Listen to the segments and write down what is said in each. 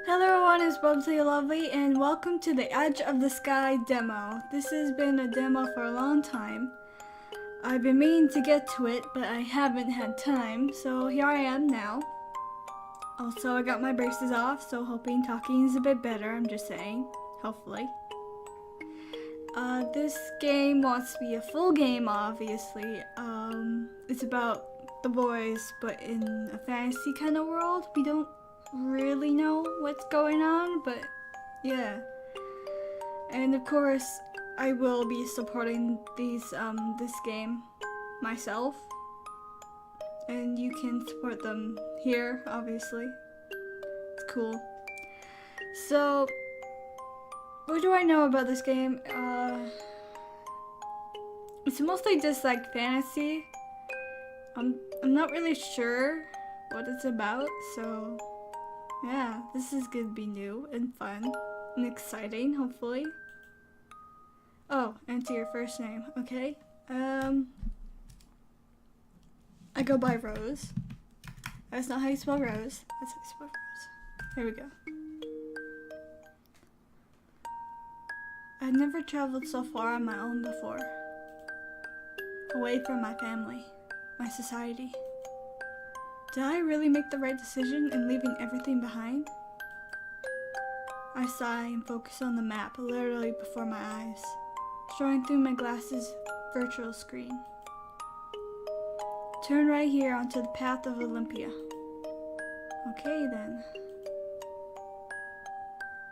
Hello everyone, it's Bubbsy Lovely and welcome to the Edge of the Sky demo. This has been a demo for a long time. I've been meaning to get to it, but I haven't had time, so here I am now. Also, I got my braces off, so hoping talking is a bit better, I'm just saying. Hopefully. This game wants to be a full game, obviously. It's about the boys, but in a fantasy kind of world. We don't really know what's going on, but yeah. And of course, I will be supporting this game myself. And you can support them here, obviously. It's cool. So, what do I know about this game? It's mostly just like fantasy. I'm not really sure what it's about, so yeah, this is gonna be new and fun and exciting, hopefully. Oh, enter your first name, okay. I go by Rose. That's not how you spell Rose. That's how you spell Rose. Here we go. I've never traveled so far on my own before. Away from my family, my society. Did I really make the right decision in leaving everything behind? I sigh and focus on the map literally before my eyes, strolling through my glasses' virtual screen. Turn right here onto the path of Olympia. Okay then.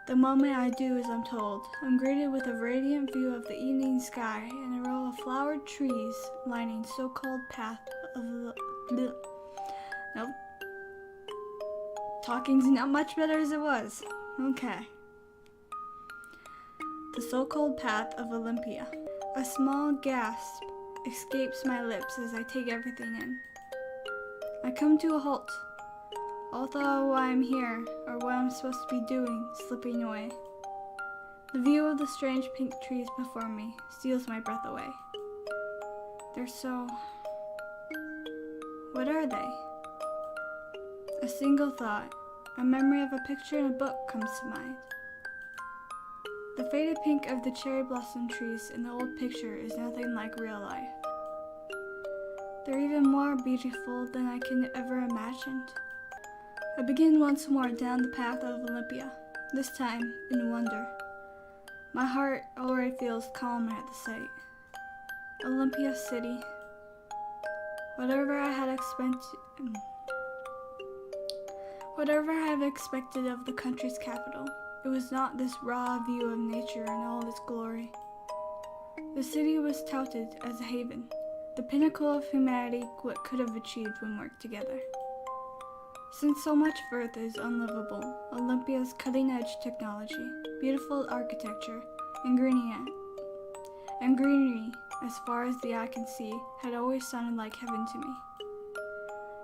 The moment I do as I'm told, I'm greeted with a radiant view of the evening sky and a row of flowered trees lining so-called path of the... Nope. Talking's not much better as it was. Okay. The so-called path of Olympia. A small gasp escapes my lips as I take everything in. I come to a halt. Although why I'm here, or what I'm supposed to be doing, slipping away. The view of the strange pink trees before me steals my breath away. They're so... What are they? A single thought, a memory of a picture in a book comes to mind. The faded pink of the cherry blossom trees in the old picture is nothing like real life. They're even more beautiful than I can ever imagined. I begin once more down the path of Olympia, this time in wonder. My heart already feels calmer at the sight. Olympia City. Whatever I have expected of the country's capital, it was not this raw view of nature in all its glory. The city was touted as a haven, the pinnacle of humanity what could have achieved when worked together. Since so much of Earth is unlivable, Olympia's cutting-edge technology, beautiful architecture, and greenery, as far as the eye can see, had always sounded like heaven to me.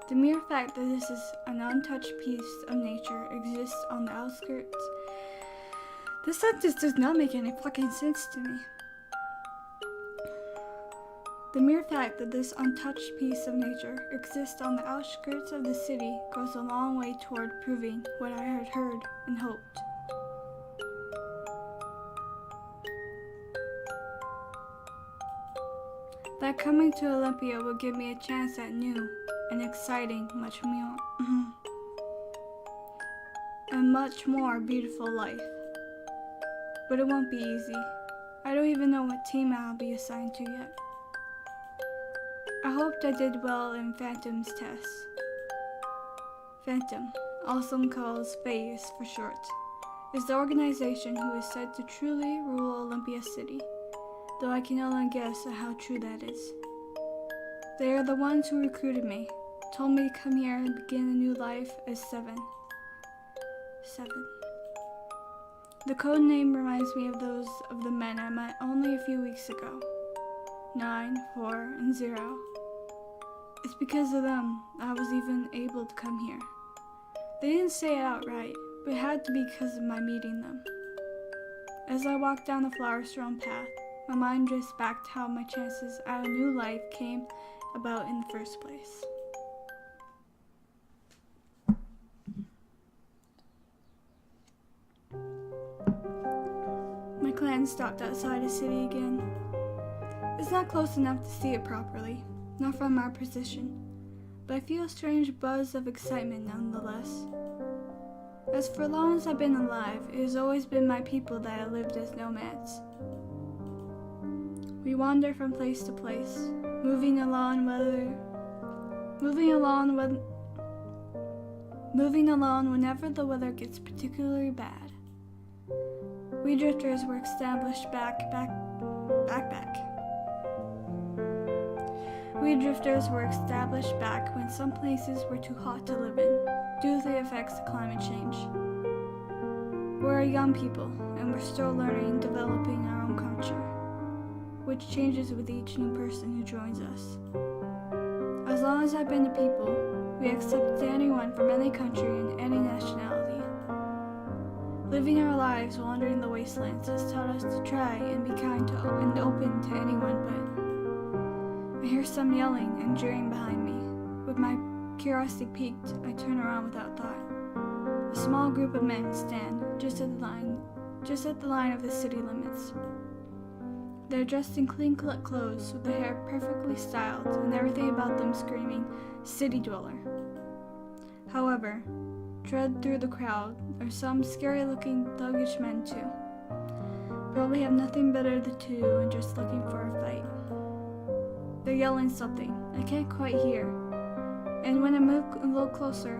The mere fact that this is an untouched piece of nature exists on the outskirts. This sentence does not make any fucking sense to me. The mere fact that this untouched piece of nature exists on the outskirts of the city goes a long way toward proving what I had heard and hoped. That coming to Olympia would give me a chance at new and exciting, much more beautiful life. But it won't be easy. I don't even know what team I'll be assigned to yet. I hoped I did well in P.H.A.N.T.A.S.M test. P.H.A.N.T.A.S.M, also called P.H.A.S for short, is the organization who is said to truly rule Olympia City, though I can only guess at how true that is. They are the ones who recruited me, told me to come here and begin a new life as Seven. The code name reminds me of those of the men I met only a few weeks ago. 9, 4, and 0. It's because of them I was even able to come here. They didn't say it outright, but it had to be because of my meeting them. As I walked down the flower-strewn path, my mind drifts back to how my chances at a new life came about in the first place. clan stopped outside a city again. It's not close enough to see it properly, not from our position, but I feel a strange buzz of excitement nonetheless. As for long as I've been alive, it has always been my people that have lived as nomads. We wander from place to place, moving along whenever the weather gets particularly bad. We drifters were established We drifters were established back when some places were too hot to live in, due to the effects of climate change. We're a young people, and we're still learning and developing our own culture, which changes with each new person who joins us. As long as I've been a people, we accept anyone from any country and any nationality. Living our lives wandering the wastelands has taught us to try and be kind to and open to anyone, but I hear some yelling and jeering behind me. With my curiosity piqued, I turn around without thought. A small group of men stand just at the line of the city limits. They're dressed in clean-cut clothes with their hair perfectly styled and everything about them screaming, "City dweller." However, tread through the crowd are some scary-looking thuggish men too. Probably have nothing better to do and just looking for a fight. They're yelling something I can't quite hear, and when I move a little closer,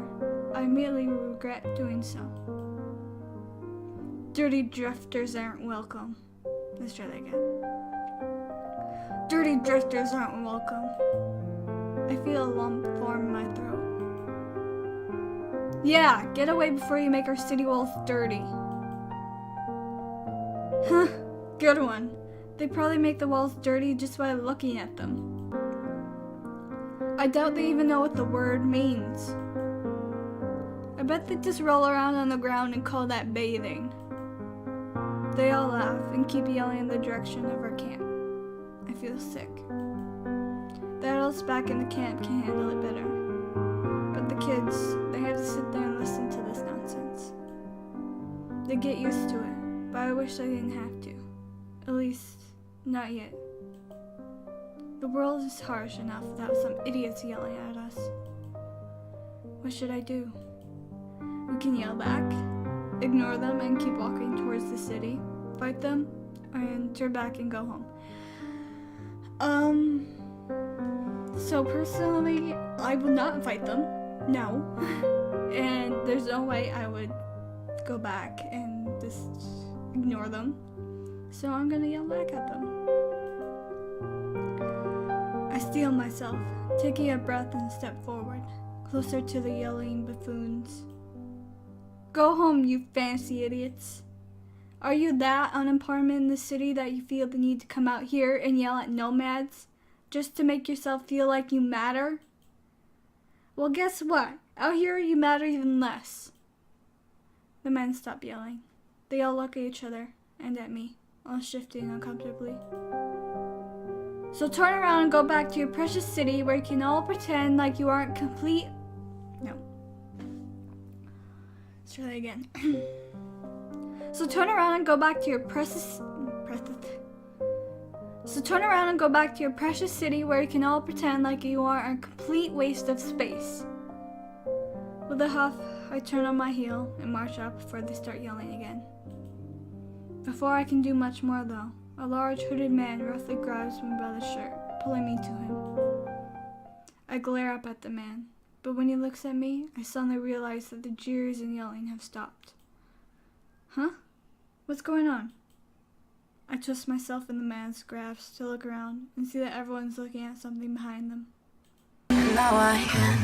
I immediately regret doing so. Dirty drifters aren't welcome. Let's try that again. Dirty drifters aren't welcome. I feel a lump form in my throat. Yeah, get away before you make our city walls dirty. Huh, good one. They probably make the walls dirty just by looking at them. I doubt they even know what the word means. I bet they just roll around on the ground and call that bathing. They all laugh and keep yelling in the direction of our camp. I feel sick. The adults back in the camp can handle it better. But the kids, they have to sit there and listen to this nonsense. They get used to it, but I wish I didn't have to. At least, not yet. The world is harsh enough without some idiots yelling at us. What should I do? We can yell back, ignore them, and keep walking towards the city, fight them, and turn back and go home. So personally, I will not fight them. No. And there's no way I would go back and just ignore them. So I'm gonna yell back at them. I steel myself, taking a breath and step forward, closer to the yelling buffoons. Go home, you fancy idiots. Are you that unimportant in the city that you feel the need to come out here and yell at nomads just to make yourself feel like you matter? Well, guess what? Out here you matter even less. The men stop yelling. They all look at each other and at me, all shifting uncomfortably. So turn around and go back to your precious city where you can all pretend like you aren't complete... No. Let's try that again. So turn around and go back to your precious city where you can all pretend like you are a complete waste of space. With a huff, I turn on my heel and march out before they start yelling again. Before I can do much more though, a large hooded man roughly grabs me by the shirt, pulling me to him. I glare up at the man, but when he looks at me, I suddenly realize that the jeers and yelling have stopped. Huh? What's going on? I twist myself in the man's grasp to look around and see that everyone's looking at something behind them. Now I can